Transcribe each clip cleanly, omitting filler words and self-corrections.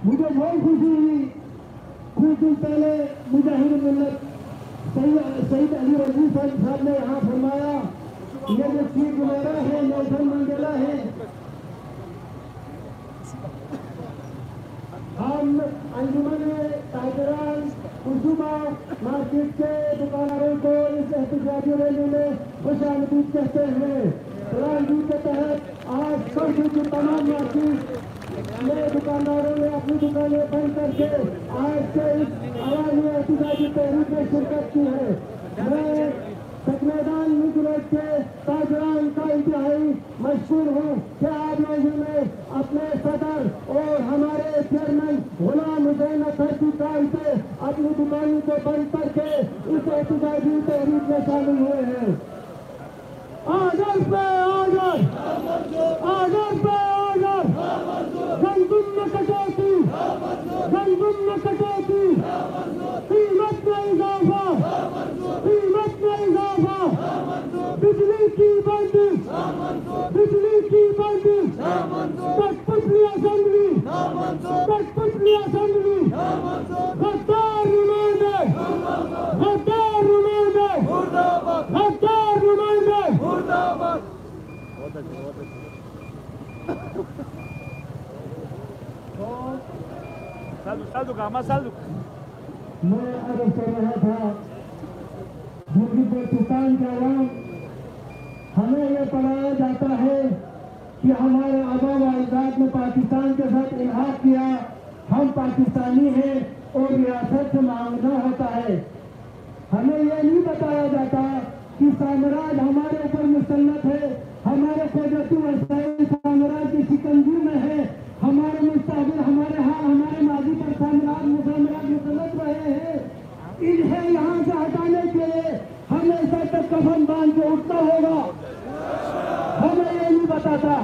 मुझे बहुत खुशी हुई। कुछ दिन पहले मुजाहिद मिल्लत सईद अली रज़वी साहब ने यहाँ फरमाया, ये जो चे गुवेरा है, नेल्सन मंडेला है। हम अंजुमन ताजरान कुसुमा मार्केट के दुकानदारों को इस एहतजाजी रैली में खुशामदीद कहते हैं। रैली के तहत आज कल की तमाम मार्केट में दुकानदारों ने अपनी दुकानें बंद करके आज से इस आवामी एहतजाजी तहरीक में शिरकत की है। मैं मैदान मुजरत के ताजरान का इंतहाई मशहूर हूँ कि आप लोगों ने अपने सदर और हमारे चेयरमैन गुलाम हुसैन अख्तर की काल से अपनी दुकानों को बंद करके इस एहतजाजी तहरीक में शामिल हुए हैं। आजाद पे आजाद, आजाद पे आजाद, गंदुम में कटौती, गंदुम में कटौती, कीमत में इजाफा, कीमत में इजाफा, बिजली की बंदिश, बिजली की बंदिश, कठपुतली असेंबली, कठपुतली असेंबली, गद्दार नुमाइंदे, गद्दार नुमाइंदे, गद्दार नुमाइंदे। मैं अर्ज कर रहा था कि पाकिस्तान का आवाम, हमें यह पढ़ाया जाता है कि हमारे आबा व अजदाद ने पाकिस्तान के साथ इल्हाक किया, हम पाकिस्तानी हैं और रियासत से मांगना होता है। हमें यह नहीं बताया जाता कि साम्राज्य हमारे ऊपर मुसल्लत है, हमारे कुदरती वसाइल साम्राज्य की शिकंजी में है, हमारे मुस्तकबिल, हमारे हाल, हमारे माजी पर साम्राज्य मुसल्लत रहे हैं। इन्हें यहाँ से हटाने के लिए हमेशा तक कफन बांध के उठना होगा। हमें ये नहीं बताता।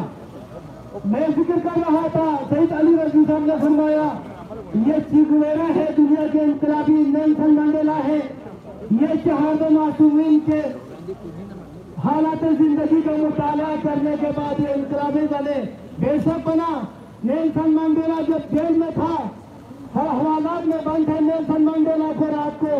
मैं जिक्र कर रहा था, सईद अली रज़वी साहब ने फरमाया, ये चे गुवेरा है, दुनिया के इनकलाबी नेल्सन मंडेला है। ये शहादत मासूमीन के हालात जिंदगी का मुताला करने के बाद ये इनकलाबी बने। बेशक बना, नेल्सन मंडेला जब जेल में था, हवालात में बंद है, नेल्सन मंडेला को रात को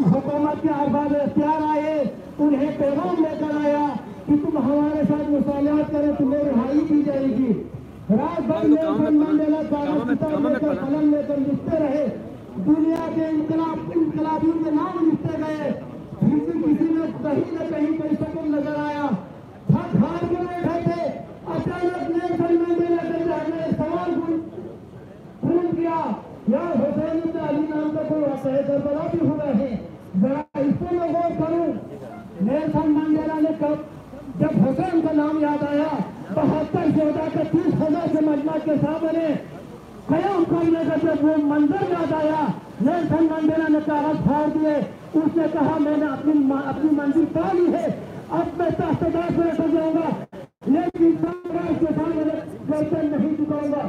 हुकूमत के अरबाब इख्तियार आए, उन्हें पैगाम लेकर आया कि तुम हमारे साथ मुसालियात करो, तुम्हें रिहाई दी जाएगी। रात भर नेल्सन मंडेला कलम लेकर लिखते रहे, दुनिया के इनकलाबियों के नाम लिखते गए। किसी ने कहीं न कहीं कोई सकून नजर आया, थक हार के बैठे थे। अचानक नेल्सन मंडेला ने सवाल पूछ किया, या हुसैन इब्न अली नाम का कोई वाक़या करबला भी हुआ है, जरा इस पर मैं गौर करूं। नेल्सन मंडेला ने कब जब हुसैन का नाम याद आया, 72 शोहदा के 30,000 के मजमा के सामने कयाम करने का जब वो मंजर याद आया, नेल्सन मंडेला ने कागज फाड़ दिए। उसने कहा, मैंने अपनी मंजिल पा ली है, अब मैं ताकतदार से बैठ जाऊंगा, लेकिन साम्राज्य के सामने गर्दन नहीं झुकाऊंगा।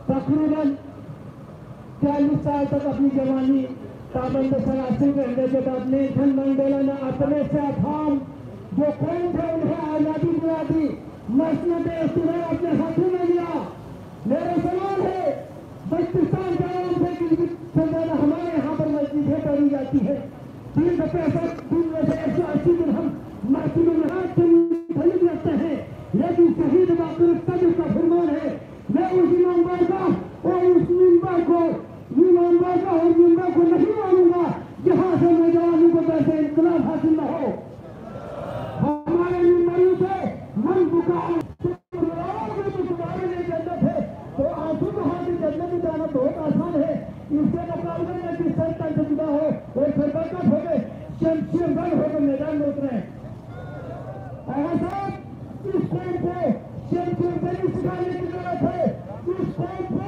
तकरीबन 40 साल तक अपनी जवानी पाबंद सलासी रहने के बाद नेल्सन मंडेला ने अपने से अफाम जो कौन थे उन्हें आज़ादी दिला दी, मसनद इस्तिवा अपने हाथों में लिया। मेरा सवाल है, पाकिस्तान के आवाम से हमारे यहाँ पर मस्जिदें तोड़ी जाती है, 365 दिन में से 180 दिन हम मस्जिद में खरीद रखते हैं, लेकिन शहीद बाकी का फरमान है, मैं उस इमाम बारगाह और उस मिंबर को नहीं मानूंगा जहां से नौजवानों को कैसे इनकलाब हासिल न हो। हमारे मिंबरों से मन पुकार जन्नत है, तो आंसू बहा के जन्नत में जाना बहुत आसान है। इससे मुकाबले में कि सर तक जुदा हो और फिर बरकत हो गए, शमशीर होकर मैदान में उतरे। इस कौम को शमशीर सिखाने की जरूरत है। इस कौम को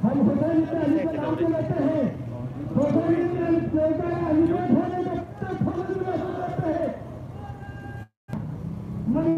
हम हुसैन इब्न अली के नाम को लेते हैं, हुसैन इब्न अली होने तक हैं। दुश्मनी